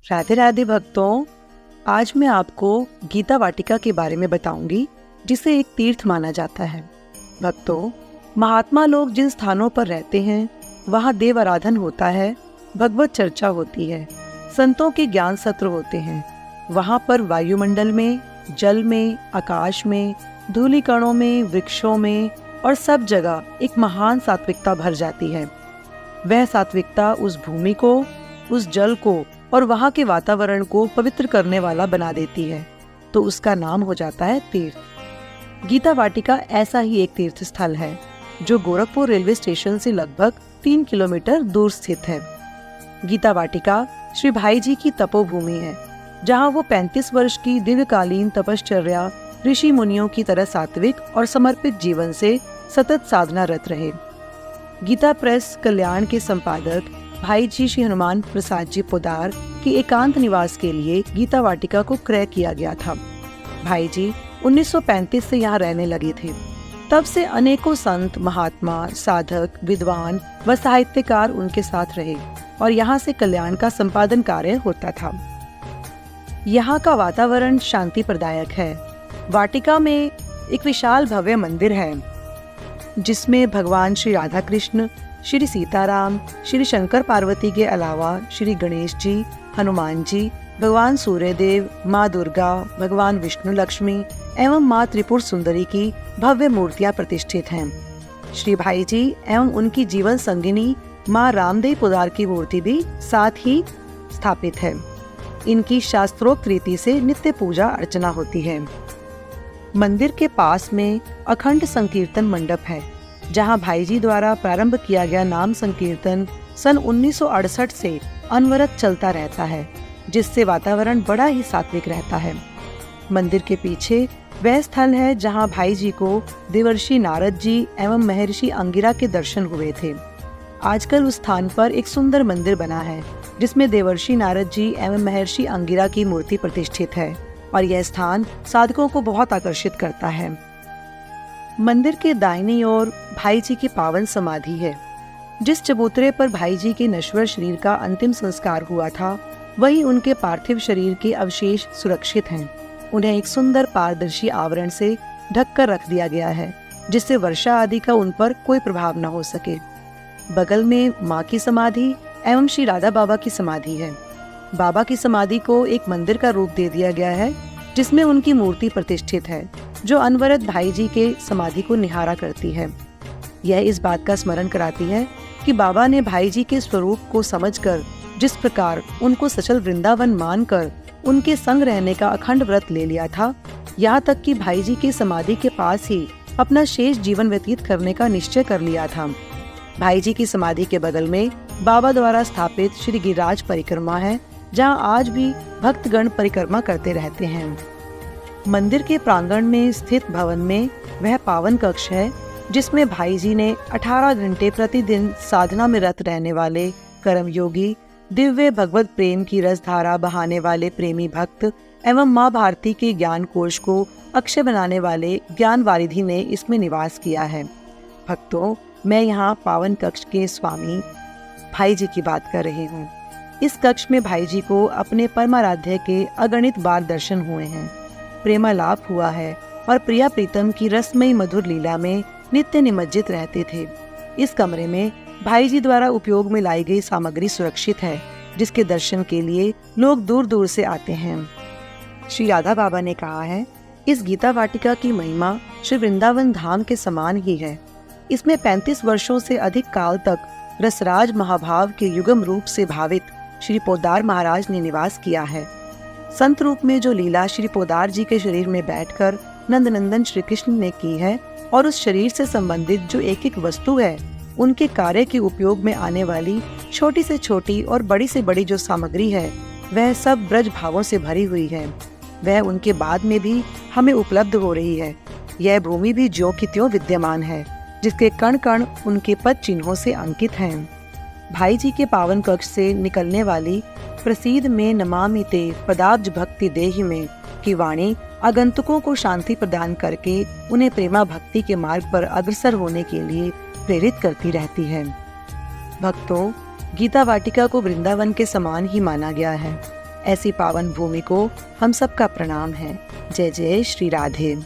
राधे राधे भक्तों, आज मैं आपको गीता वाटिका के बारे में बताऊंगी, जिसे एक तीर्थ माना जाता है। भक्तों, महात्मा लोग जिन स्थानों पर रहते हैं वहाँ देव आराधन होता है, भगवत चर्चा होती है, संतों के ज्ञान सत्र होते हैं। वहाँ पर वायुमंडल में, जल में, आकाश में, धूलि कणों में, वृक्षों में और सब जगह एक महान सात्विकता भर जाती है। वह सात्विकता उस भूमि को, उस जल को और वहाँ के वातावरण को पवित्र करने वाला बना देती है, तो उसका नाम हो जाता है तीर्थ। गीता वाटिका ऐसा ही एक तीर्थ स्थल है जो गोरखपुर रेलवे स्टेशन से लगभग 3 किलोमीटर दूर स्थित है। गीता वाटिका श्री भाई जी की तपोभूमि है, जहाँ वो 35 वर्ष की दीर्घकालीन तपश्चर्या ऋषि मुनियों की तरह सात्विक और समर्पित जीवन से सतत साधनारत रहे। गीता प्रेस कल्याण के संपादक भाई जी श्री हनुमान प्रसाद जी पोदार के एकांत निवास के लिए गीता वाटिका को क्रय किया गया था। भाई जी 1935 से यहाँ रहने लगे थे। तब से अनेकों संत, महात्मा, साधक, विद्वान व साहित्यकार उनके साथ रहे और यहाँ से कल्याण का संपादन कार्य होता था। यहाँ का वातावरण शांति प्रदायक है। वाटिका में एक विशाल भव्य मंदिर है, जिसमें भगवान श्री राधा कृष्ण, श्री सीताराम, श्री शंकर पार्वती के अलावा श्री गणेश जी, हनुमान जी, भगवान सूर्यदेव, माँ दुर्गा, भगवान विष्णु लक्ष्मी एवं माँ त्रिपुर सुंदरी की भव्य मूर्तियां प्रतिष्ठित हैं। श्री भाई जी एवं उनकी जीवन संगिनी माँ रामदेव पोदार की मूर्ति भी साथ ही स्थापित है। इनकी शास्त्रोक्त रीति से नित्य पूजा अर्चना होती है। मंदिर के पास में अखंड संकीर्तन मंडप है, जहां भाई जी द्वारा प्रारंभ किया गया नाम संकीर्तन सन 1968 से अनवरत चलता रहता है, जिससे वातावरण बड़ा ही सात्विक रहता है। मंदिर के पीछे वह स्थल है जहां भाई जी को देवर्षि नारद जी एवं महर्षि अंगिरा के दर्शन हुए थे। आजकल उस स्थान पर एक सुंदर मंदिर बना है, जिसमें देवर्षि नारद जी एवं महर्षि अंगिरा की मूर्ति प्रतिष्ठित है और यह स्थान साधकों को बहुत आकर्षित करता है। मंदिर के दाहिनी ओर भाई जी की पावन समाधि है। जिस चबूतरे पर भाई जी के नश्वर शरीर का अंतिम संस्कार हुआ था, वहीं उनके पार्थिव शरीर के अवशेष सुरक्षित हैं। उन्हें एक सुंदर पारदर्शी आवरण से ढककर रख दिया गया है, जिससे वर्षा आदि का उन पर कोई प्रभाव न हो सके। बगल में माँ की समाधि एवं श्री राधा बाबा की समाधि है। बाबा की समाधि को एक मंदिर का रूप दे दिया गया है, जिसमें उनकी मूर्ति प्रतिष्ठित है, जो अनवरत भाई जी के समाधि को निहारा करती है। यह इस बात का स्मरण कराती है कि बाबा ने भाई जी के स्वरूप को समझकर जिस प्रकार उनको सचल वृंदावन मानकर उनके संग रहने का अखंड व्रत ले लिया था, यहाँ तक कि भाई जी की समाधि के पास ही अपना शेष जीवन व्यतीत करने का निश्चय कर लिया था। भाई जी की समाधि के बगल में बाबा द्वारा स्थापित श्री गिरिराज परिक्रमा है, जहाँ आज भी भक्तगण परिक्रमा करते रहते हैं। मंदिर के प्रांगण में स्थित भवन में वह पावन कक्ष है, जिसमें भाई जी ने 18 घंटे प्रतिदिन साधना में रत रहने वाले कर्मयोगी, दिव्य भगवत प्रेम की रसधारा बहाने वाले प्रेमी भक्त एवं माँ भारती के ज्ञान कोश को अक्षय बनाने वाले ज्ञान वारिधि ने इसमें निवास किया है। भक्तों, मैं यहाँ पावन कक्ष के स्वामी भाई जी की बात कर रही हूँ। इस कक्ष में भाई जी को अपने परमाराध्य के अगणित बार दर्शन हुए हैं, प्रेमालाप हुआ है और प्रिया प्रीतम की रसमयी मधुर लीला में नित्य निमज्जित रहते थे। इस कमरे में भाई जी द्वारा उपयोग में लाई गई सामग्री सुरक्षित है, जिसके दर्शन के लिए लोग दूर दूर से आते हैं। श्री राधा बाबा ने कहा है, इस गीता वाटिका की महिमा श्री वृंदावन धाम के समान ही है। इसमें 35 वर्षों से अधिक काल तक रसराज महाभाव के युगम रूप से भावित श्री पोदार महाराज ने निवास किया है। संत रूप में जो लीला श्री पोदार जी के शरीर में बैठकर नंदनंदन श्री कृष्ण ने की है, और उस शरीर से संबंधित जो एक एक वस्तु है, उनके कार्य के उपयोग में आने वाली छोटी से छोटी और बड़ी से बड़ी जो सामग्री है, वह सब ब्रज भावों से भरी हुई है। वह उनके बाद में भी हमें उपलब्ध हो रही है। यह भूमि भी ज्यों की त्यों विद्यमान है, जिसके कण कण उनके पद चिन्हों से अंकित हैं। भाई जी के पावन कक्ष से निकलने वाली प्रसिद्ध में नमामि ते पदाब्ज भक्ति देहि में की वाणी आगंतुकों को शांति प्रदान करके उन्हें प्रेमा भक्ति के मार्ग पर अग्रसर होने के लिए प्रेरित करती रहती है। भक्तों, गीता वाटिका को वृंदावन के समान ही माना गया है। ऐसी पावन भूमि को हम सबका प्रणाम है। जय जय श्री राधे।